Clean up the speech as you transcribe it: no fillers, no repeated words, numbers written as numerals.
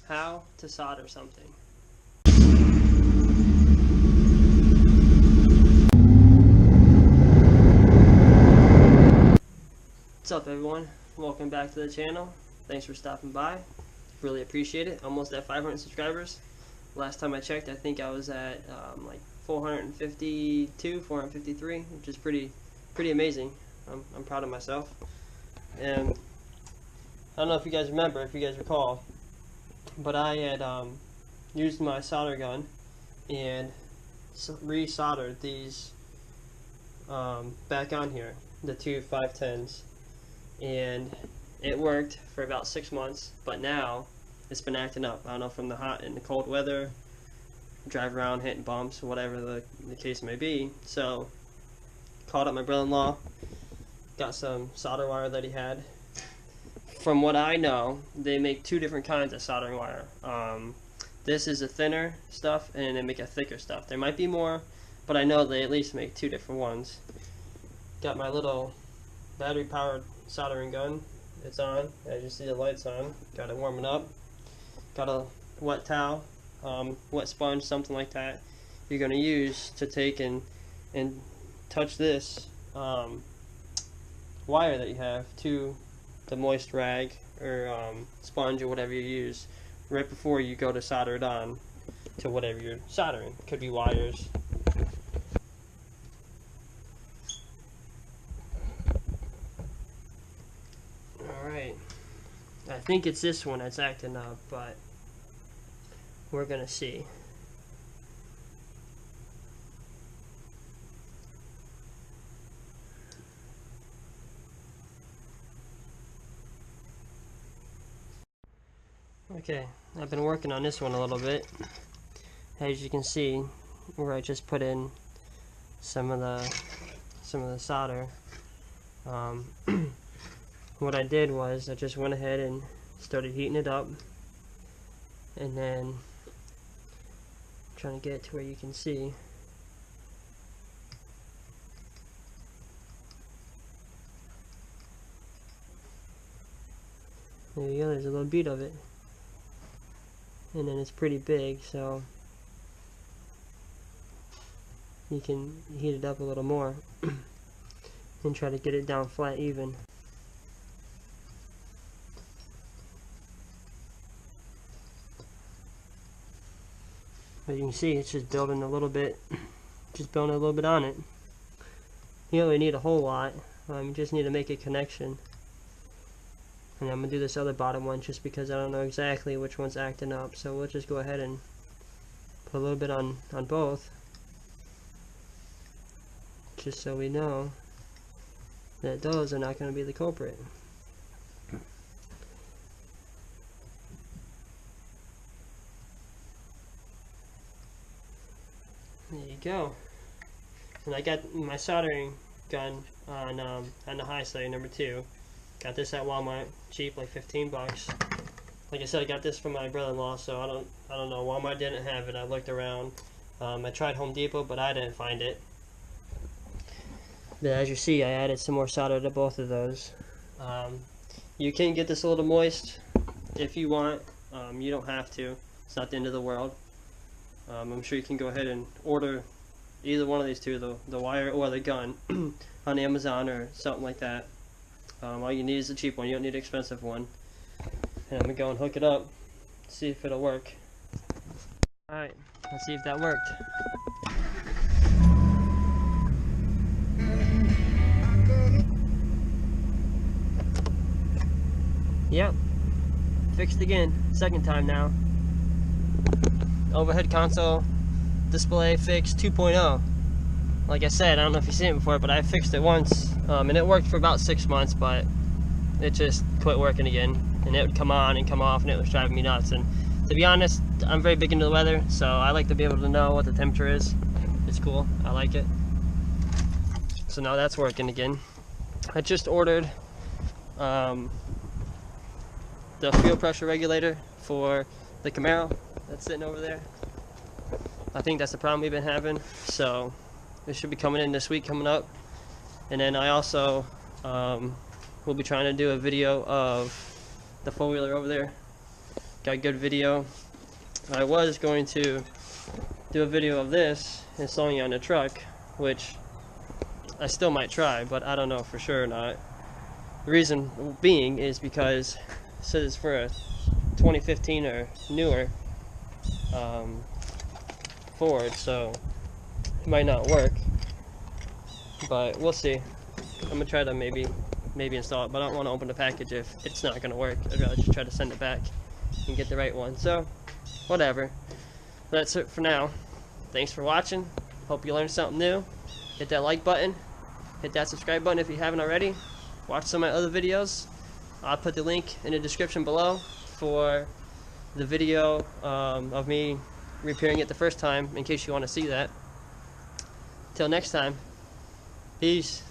how to solder something. What's up, everyone? Welcome back to the channel. Thanks for stopping by. Really appreciate it. Almost at 500 subscribers. Last time I checked, I think I was at like 452, 453, which is pretty amazing. I'm proud of myself. And I don't know if you guys remember, if you guys recall, but I had used my solder gun and re-soldered these back on here, the two 510s, and it worked for about 6 months, but now it's been acting up. I don't know, from the hot and the cold weather, drive around hitting bumps, whatever the case may be. So called up my brother-in-law, got some solder wire that he had. From what I know, they make two different kinds of soldering wire. This is a thinner stuff, and they make a thicker stuff. There might be more, but I know they at least make two different ones. Got my little battery-powered soldering gun. It's on. As you see, the light's on. Got it warming up. Got a wet towel, wet sponge, something like that. You're going to use to take and touch this wire that you have to the moist rag or sponge or whatever you use right before you go to solder it on to whatever you're soldering. Could be wires. Alright, I think it's this one that's acting up, but we're gonna see. Okay, I've been working on this one a little bit. As you can see, where I just put in some of the solder. What I did was I just went ahead and started heating it up, and then trying to get it to where you can see. There you go, there's a little bead of it. And then it's pretty big, so you can heat it up a little more and try to get it down flat even. But you can see it's just building a little bit, on it. You don't really need a whole lot, you just need to make a connection. And I'm going to do this other bottom one just because I don't know exactly which one's acting up. So we'll just go ahead and put a little bit on both, just so we know that those are not going to be the culprit. There you go. And I got my soldering gun on the high side, number 2. Got this at Walmart, cheap, like 15 bucks. Like I said, I got this from my brother-in-law, so I don't know. Walmart didn't have it. I looked around. I tried Home Depot, but I didn't find it. But as you see, I added some more solder to both of those. You can get this a little moist if you want. You don't have to. It's not the end of the world. I'm sure you can go ahead and order either one of these two, the wire or the gun, on Amazon or something like that. All you need is a cheap one. You don't need an expensive one. And I'm going to go and hook it up, see if it'll work. Alright, let's see if that worked. Yep, fixed again. Second time now. Overhead console display fixed 2.0. Like I said, I don't know if you've seen it before, but I fixed it once, and it worked for about 6 months, but it just quit working again, and it would come on and come off, and it was driving me nuts. And to be honest, I'm very big into the weather, so I like to be able to know what the temperature is. It's cool. I like it. So now that's working again. I just ordered the fuel pressure regulator for the Camaro that's sitting over there. I think that's the problem we've been having, so it should be coming in this week coming up. And then I also will be trying to do a video of the four-wheeler over there, got good video. I was going to do a video of this installing it on the truck, which I still might try, but I don't know for sure or not. The reason being is because it says it's for a 2015 or newer Ford, so it might not work, but we'll see. I'm gonna try to maybe install it, but I don't want to open the package if it's not gonna work. I'd rather just try to send it back and get the right one. So whatever, that's it for now. Thanks for watching. Hope you learned something new. Hit that like button, hit that subscribe button if you haven't already. Watch some of my other videos. I'll put the link in the description below for the video of me repairing it the first time, in case you want to see that. Till next time, peace.